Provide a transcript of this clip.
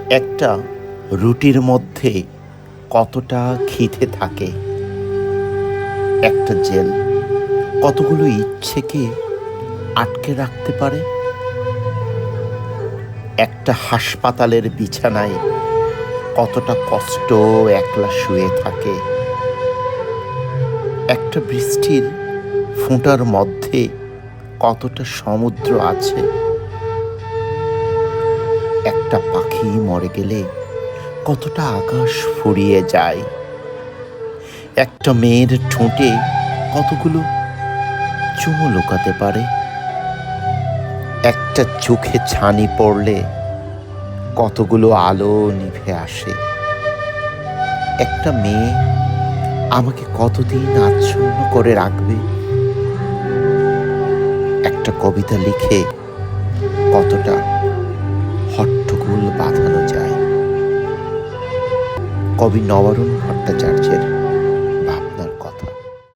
একটা রুটির মধ্যে কতটা খিদে থাকে, একটা জেল কতগুলো ইচ্ছেকে আটকে রাখতে পারে, একটা হাসপাতালের বিছানায় কতটা কষ্ট একলা শুয়ে থাকে, একটা বৃষ্টির ফোঁটার মধ্যে কতটা সমুদ্র আছে, একটা পাখি মরে গেলে কতটা আকাশ ফুরিয়ে যায়, একটা মেয়ের ঠোঁটে কতগুলো চুমু লুকাতে পারে, একটা চোখে ছানি পড়লে কতগুলো আলো নিভে আসে, একটা মেয়ে আমাকে কতদিন আচ্ছন্ন করে রাখবে, একটা কবিতা লিখে কতটা হট্টগোল বাঁধানো যায়। কবি নবারুণ ভট্টাচার্যের